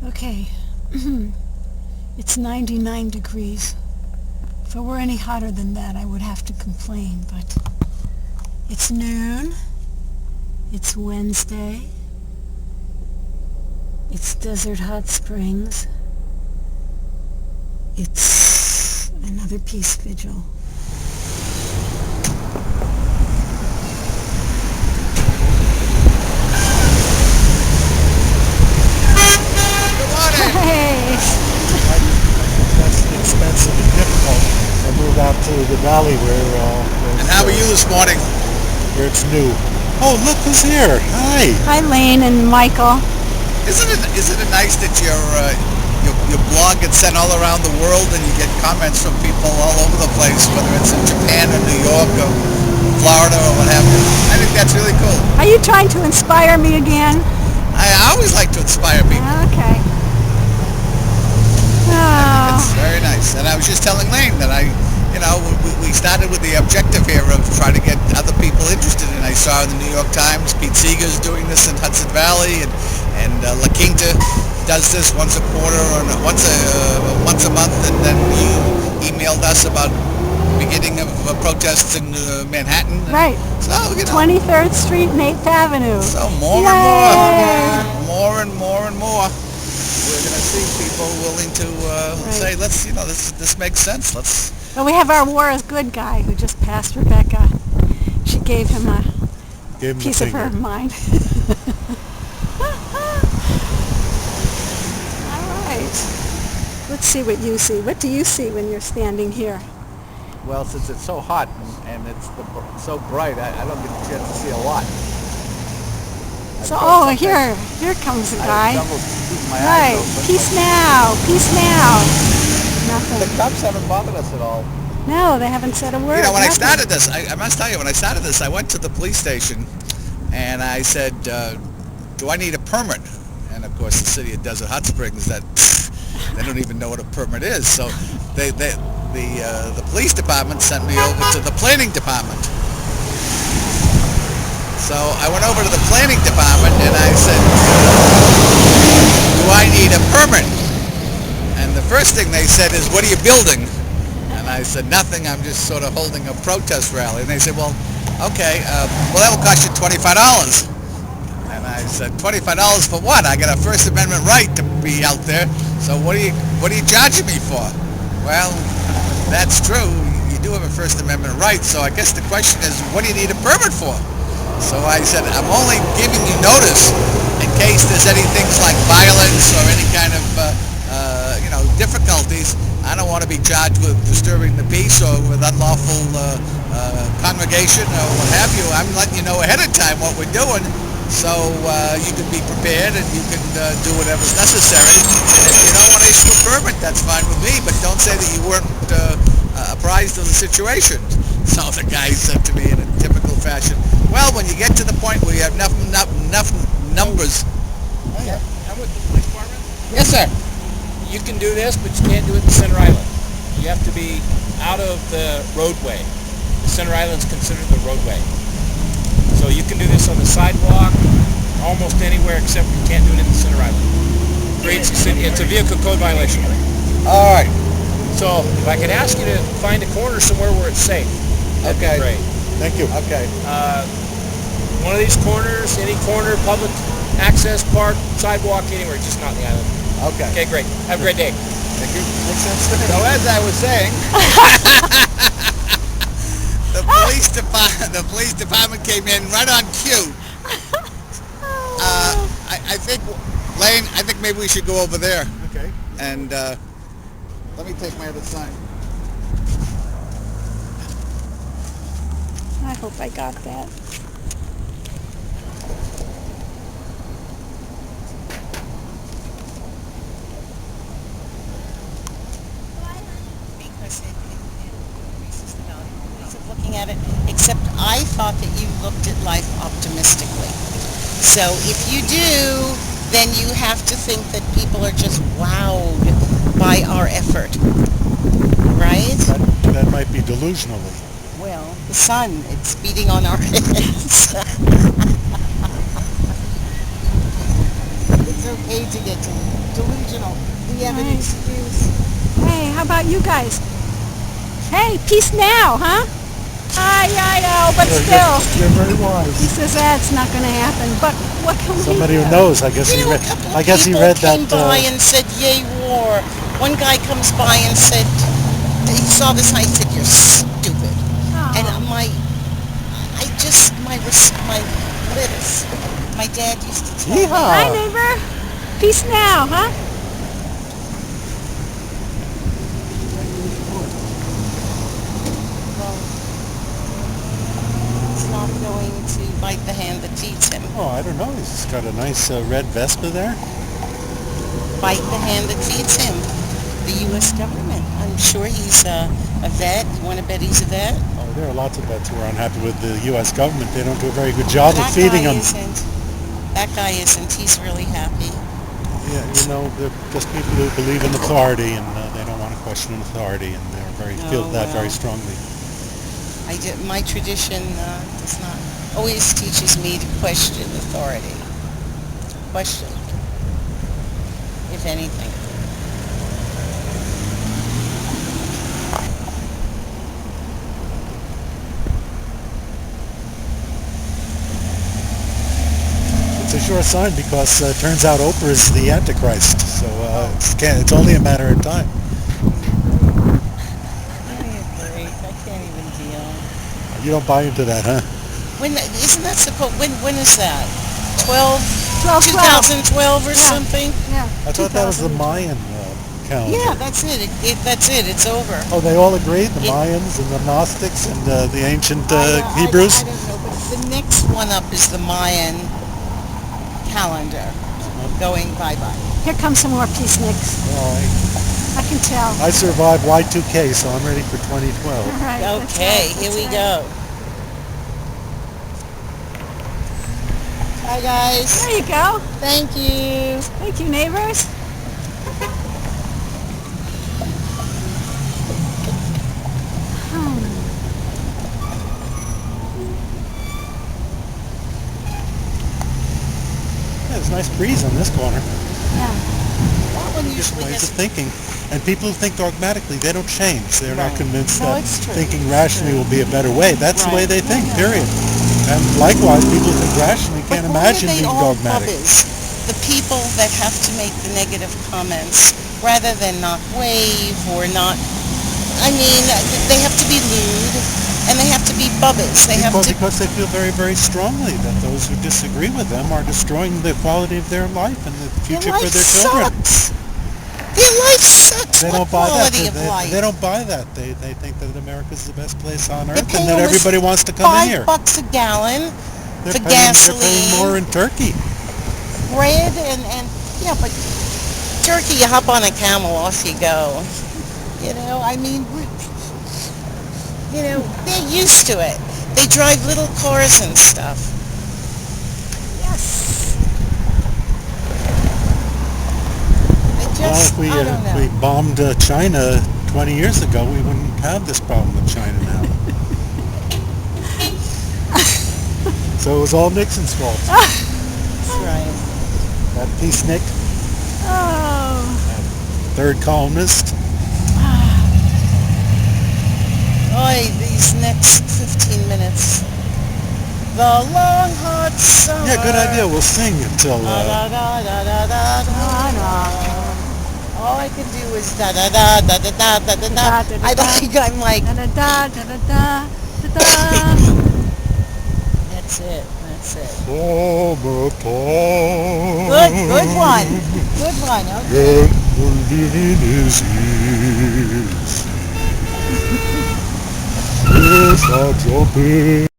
Okay. It's 99 degrees. If it were any hotter than that, I would have to complain, but it's noon. It's Wednesday. It's Desert Hot Springs. It's another peace vigil. Hey! That's expensive and difficult. I moved out to the valley And how are you this morning? where it's new. Oh, look who's here. Hi. Hi, Lane and Michael. Isn't it nice that your blog gets sent all around the world and you get comments from people all over the place, whether it's in Japan or New York or Florida or what have you? I think that's really cool. Are you trying to inspire me again? I always like to inspire people. Okay. It's Oh, very nice. And I was just telling Lane that we started with the objective here of trying to get other people interested. And I saw in the New York Times, Pete Seeger's doing this in Hudson Valley, and La Quinta does this once a quarter or once a month. And then you emailed us about beginning of protests in Manhattan. right. So, 23rd Street and 8th Avenue. So more Yay! and more and more and more. We're going to see people willing to say, this makes sense. Well, we have our War is Good guy who just passed, Rebecca. She gave him a piece of her mind. All right. Let's see what you see. What do you see when you're standing here? Well, since it's so hot and it's so bright, I don't get a chance to see a lot. So, here comes a guy. I almost keep my Right. eyes open. Peace now. Peace now. Nothing. The cops haven't bothered us at all. No, they haven't said a word. When I Nothing. started this, I must tell you, when I started this, I went to the police station and I said, do I need a permit? And of course, the city of Desert Hot Springs, they don't even know what a permit is. So the police department sent me over to the planning department. So I went over to the planning department and I said, do I need a permit? And the first thing they said is, what are you building? And I said, nothing, I'm just sort of holding a protest rally. And they said, well, okay, that will cost you $25. And I said, $25 for what? I got a First Amendment right to be out there, so what are you charging me for? Well, that's true, you do have a First Amendment right, so I guess the question is, what do you need a permit for? So I said, I'm only giving you notice in case there's any things like violence or any kind of difficulties. I don't want to be charged with disturbing the peace or with unlawful congregation or what have you. I'm letting you know ahead of time what we're doing, so you can be prepared and you can do whatever's necessary. And if you don't want to issue a permit, that's fine with me, but don't say that you weren't apprised of the situation. So the guy said to me in a typical fashion, well, when you get to the point where you have enough numbers. Yeah. I'm with the police department. Yes, sir. You can do this, but you can't do it in Center Island. You have to be out of the roadway. Center Island's considered the roadway. So you can do this on the sidewalk, almost anywhere, except you can't do it in the Center Island. It's a vehicle code violation. All right. So if I could ask you to find a corner somewhere where it's safe, that'd be great. Thank you. Okay. One of these corners, any corner, public access, park, sidewalk, anywhere, just not the island. Okay. Okay, great. Have a great day. Thank you. Makes sense to me. So as I was saying, the police department came in right on cue. I think, Lane, maybe we should go over there. Okay. And let me take my other sign. I hope I got that. Looking at it, except I thought that you looked at life optimistically. So if you do, then you have to think that people are just wowed by our effort, right? That might be delusionally. Well, the sun, it's beating on our heads. So okay to get delusional. We have an Right. excuse. Hey, how about you guys? Hey, peace now, huh? I know, but still. You're very He wise. says that's not going to happen, but what can we Somebody do? who knows, I guess You he know, read. a couple I of guess he people read came that. by and said, "Yay, war." One guy comes by and said, he saw this, and I said, "You're stupid." And Oh, my lips. My dad used to tell me. hi, Yeehaw! neighbor. Peace now, huh? Well, he's not going to bite the hand that feeds him. Oh, I don't know. He's just got a nice red Vespa there. Bite the hand that feeds him. The U.S. government. I'm sure he's a vet. You want to bet he's a vet? Oh, there are lots of vets who are unhappy with the U.S. government. They don't do a very good job of That feeding guy them. isn't. That guy isn't. He's really happy. Yeah, you know, they're just people who believe in authority, and they don't want to question authority, and they're feel that very well. strongly. My tradition does not always teaches me to question authority. Question, if anything. It's a sure sign because it turns out Oprah is the Antichrist, so it's only a matter of time. I can't even deal. You don't buy into that, huh? Isn't that supposed? When is that? 12, 2012 or Yeah. something? Yeah. I thought that was the 2012. Mayan calendar. Yeah, that's it. That's it. It's over. Oh, they all agreed? The It- Mayans and the Gnostics and the ancient I Hebrews? don't know, but the next one up is the Mayan calendar going bye-bye. Here comes some more peaceniks. All right. I can tell. I survived Y2K, so I'm ready for 2012. All right, that's Okay, right, here that's we right. go. Hi, guys. There you go. Thank you. Thank you, neighbors. Yeah, there's a nice breeze on this corner. Yeah. That one Different usually ways has... of thinking. And people who think dogmatically, they don't change. They're not Right. convinced No, that it's true. thinking It's rationally true. will be a better way. That's the way Right. they think, period. And likewise, people who think rationally can't But why imagine are they being all dogmatic. bubbas? The people that have to make the negative comments rather than not wave or not... I mean, they have to be lewd and they have to be bubbas. They have to... Because they feel very, very strongly that those who disagree with them are destroying the quality of their life and the future Their for life their children. sucks. Their life sucks. They What don't buy that. quality of life? They don't buy that. They think that America's the best place on They earth pay and that almost everybody wants to come in here. $5 a gallon They're for paying gasoline, more in Turkey. bread, and yeah, but Turkey, you hop on a camel, off you go. You know, I mean, they're used to it. They drive little cars and stuff. Yes. Well, if we, I don't know. we bombed China 20 years ago, we wouldn't have this problem with China now. So it was all Nixon's fault. That's right. That peacenik, Oh. third columnist. Oy, these next 15 minutes. The long hot summer. Yeah, good idea. We'll sing until... Da, da, da, da, da, da, da. All I can do is da da da da da da da da da. I'm like, Da da da da da da da da. that's it. Summertime. Good one. Good one. Okay. In his ears. Yes, I'll jump in.